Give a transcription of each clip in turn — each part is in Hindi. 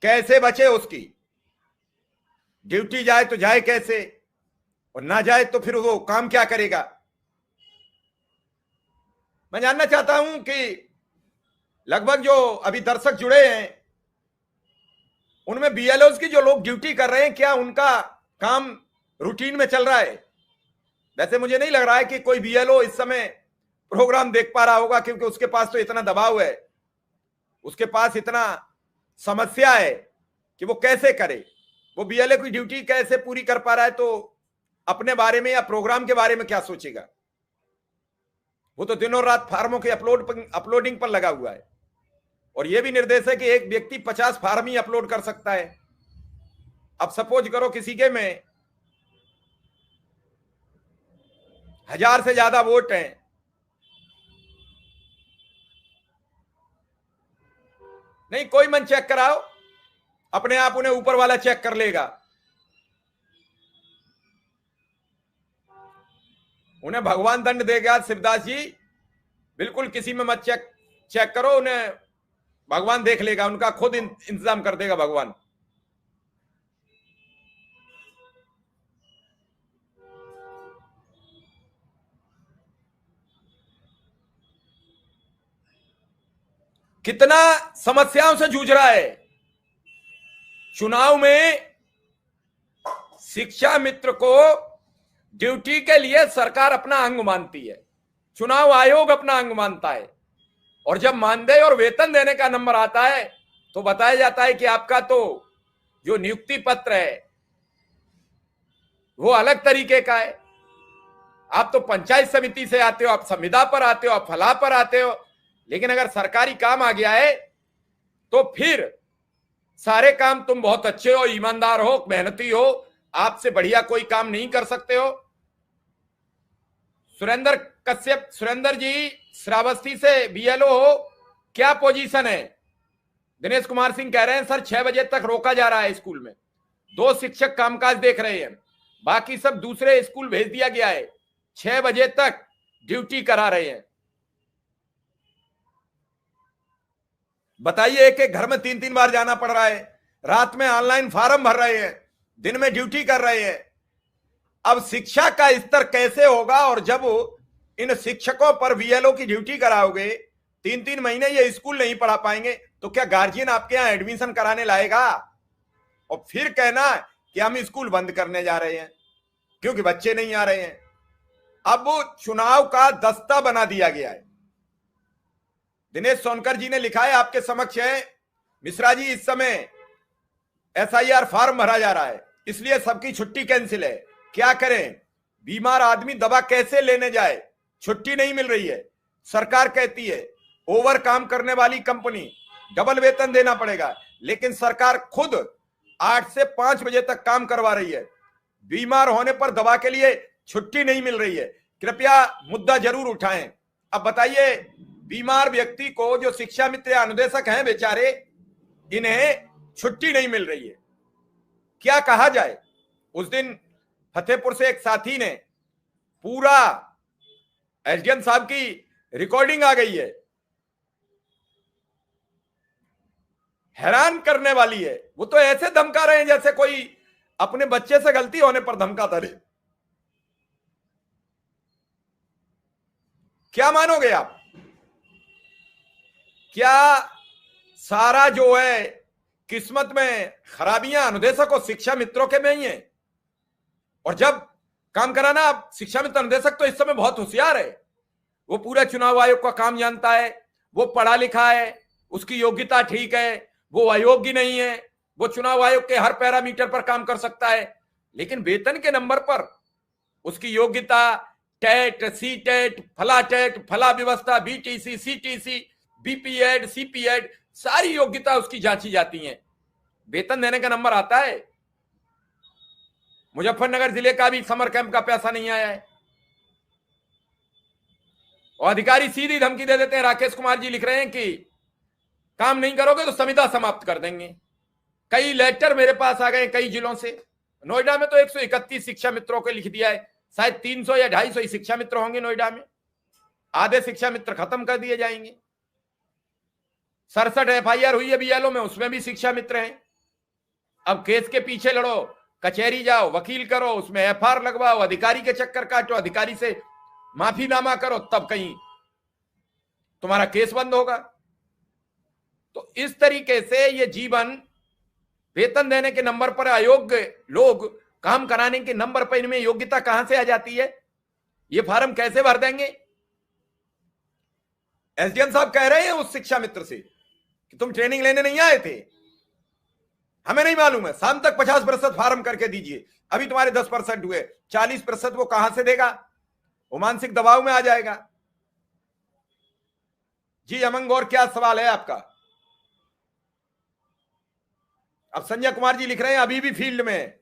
कैसे बचे उसकी? ड्यूटी जाए तो जाए कैसे, और ना जाए तो फिर वो काम क्या करेगा? मैं जानना चाहता हूं कि लगभग जो अभी दर्शक जुड़े हैं उनमें बीएलओ की जो लोग ड्यूटी कर रहे हैं, क्या उनका काम रूटीन में चल रहा है? वैसे मुझे नहीं लग रहा है कि कोई बीएलओ इस समय प्रोग्राम देख पा रहा होगा, क्योंकि उसके पास तो इतना दबाव है, उसके पास इतना समस्या है कि वो कैसे करे। वो बीएलओ की ड्यूटी कैसे पूरी कर पा रहा है, तो अपने बारे में या प्रोग्राम के बारे में क्या सोचेगा? वो तो दिनों रात फार्मों के अपलोडिंग पर लगा हुआ है, और यह भी निर्देश है कि एक व्यक्ति 50 फार्म ही अपलोड कर सकता है। अब सपोज करो किसी के में 1000 से ज्यादा वोट हैं, नहीं कोई मन चेक कराओ, अपने आप उन्हें ऊपर वाला चेक कर लेगा। उन्हें भगवान दंड देगा शिवदास जी, बिल्कुल किसी में मत चेक करो, उन्हें भगवान देख लेगा, उनका खुद इंतजाम कर देगा भगवान। कितना समस्याओं से जूझ रहा है। चुनाव में शिक्षा मित्र को ड्यूटी के लिए सरकार अपना अंग मानती है, चुनाव आयोग अपना अंग मानता है, और जब मानदेय और वेतन देने का नंबर आता है तो बताया जाता है कि आपका तो जो नियुक्ति पत्र है वो अलग तरीके का है, आप तो पंचायत समिति से आते हो, आप संविदा पर आते हो, आप फलाह पर आते हो। लेकिन अगर सरकारी काम आ गया है तो फिर सारे काम तुम बहुत अच्छे हो, ईमानदार हो, मेहनती हो, आपसे बढ़िया कोई काम नहीं कर सकते हो। सुरेंद्र कश्यप, सुरेंद्र जी श्रावस्ती से बीएलओ हो, क्या पोजीशन है? दिनेश कुमार सिंह कह रहे हैं सर 6 बजे तक रोका जा रहा है स्कूल में, 2 शिक्षक कामकाज देख रहे हैं, बाकी सब दूसरे स्कूल भेज दिया गया है, 6 बजे तक ड्यूटी करा रहे हैं। बताइए, एक एक घर में 3-3 बार जाना पड़ रहा है, रात में ऑनलाइन फॉर्म भर रहे हैं, दिन में ड्यूटी कर रहे हैं। अब शिक्षा का स्तर कैसे होगा? और जब इन शिक्षकों पर बीएलओ की ड्यूटी कराओगे, 3-3 महीने ये स्कूल नहीं पढ़ा पाएंगे, तो क्या गार्जियन आपके यहां एडमिशन कराने लाएगा? और फिर कहना कि हम स्कूल बंद करने जा रहे हैं क्योंकि बच्चे नहीं आ रहे हैं। अब चुनाव का दस्ता बना दिया गया है। दिनेश सोनकर जी ने लिखा है, आपके समक्ष है, मिश्रा जी इस समय एसआईआर फॉर्म भरा जा रहा है, इसलिए सबकी छुट्टी कैंसिल है, क्या करें? बीमार आदमी दवा कैसे लेने जाए? छुट्टी नहीं मिल रही है, सरकार कहती है ओवर काम करने वाली कंपनी डबल वेतन देना पड़ेगा, लेकिन सरकार खुद 8 से 5 बजे तक काम करवा रही है, बीमार होने पर दवा के लिए छुट्टी नहीं मिल रही है। कृपया मुद्दा जरूर उठाएं। अब बताइए, बीमार व्यक्ति को, जो शिक्षा मित्र या अनुदेशक हैं बेचारे, इन्हें छुट्टी नहीं मिल रही है, क्या कहा जाए? उस दिन फतेहपुर से एक साथी ने पूरा, एसडीएम साहब की रिकॉर्डिंग आ गई है, हैरान करने वाली है। वो तो ऐसे धमका रहे हैं जैसे कोई अपने बच्चे से गलती होने पर धमकाता रहे। क्या मानोगे आप? क्या सारा जो है किस्मत में खराबियां अनुदेशक और शिक्षा मित्रों के में ही है? और जब काम कराना, आप शिक्षा मित्र अनुदेशक तो इस समय बहुत होशियार है, वो पूरा चुनाव आयोग का काम जानता है, वो पढ़ा लिखा है, उसकी योग्यता ठीक है, वो अयोग्य नहीं है, वो चुनाव आयोग के हर पैरामीटर पर काम कर सकता है, लेकिन वेतन के नंबर पर उसकी योग्यता, टेट, सी टेट, फला टेट, फला व्यवस्था, बीटीसी, सीटीसी, बीपीएड, सीपीएड, सारी योग्यता उसकी जांची जाती है, वेतन देने का नंबर आता है। मुजफ्फरनगर जिले का भी समर कैंप का पैसा नहीं आया है, और अधिकारी सीधी धमकी दे देते हैं। राकेश कुमार जी लिख रहे हैं कि काम नहीं करोगे तो संविदा समाप्त कर देंगे। कई लेटर मेरे पास आ गए कई जिलों से। नोएडा में तो 131 शिक्षा मित्रों को लिख दिया है, शायद 300 या 250 शिक्षा मित्र होंगे नोएडा में, आधे शिक्षा मित्र खत्म कर दिए जाएंगे। 67 एफआईआर हुई है बीएलओ में, उसमें भी शिक्षा मित्र हैं। अब केस के पीछे लड़ो, कचहरी जाओ, वकील करो, उसमें एफआईआर लगवाओ, अधिकारी के चक्कर काटो, अधिकारी से माफीनामा करो, तब कहीं तुम्हारा केस बंद होगा। तो इस तरीके से ये जीवन, वेतन देने के नंबर पर अयोग्य लोग काम कराने के नंबर पर इनमें योग्यता कहां से आ जाती है? ये फार्म कैसे भर देंगे? एसडीएम साहब कह रहे हैं उस शिक्षा मित्र से कि तुम ट्रेनिंग लेने नहीं आए थे, हमें नहीं मालूम है, शाम तक 50% फार्म करके दीजिए। अभी तुम्हारे 10% हुए, 40% वो कहां से देगा? वो मानसिक दबाव में आ जाएगा। जी अमंग, और क्या सवाल है आपका? अब संजय कुमार जी लिख रहे हैं अभी भी फील्ड में।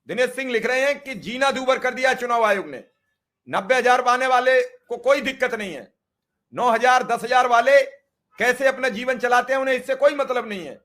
दिनेश सिंह लिख रहे हैं कि जीना दूभर कर दिया चुनाव आयोग ने। 90,000 पाने वाले को कोई दिक्कत नहीं है, 9,000 10,000 वाले कैसे अपना जीवन चलाते हैं उन्हें इससे कोई मतलब नहीं है।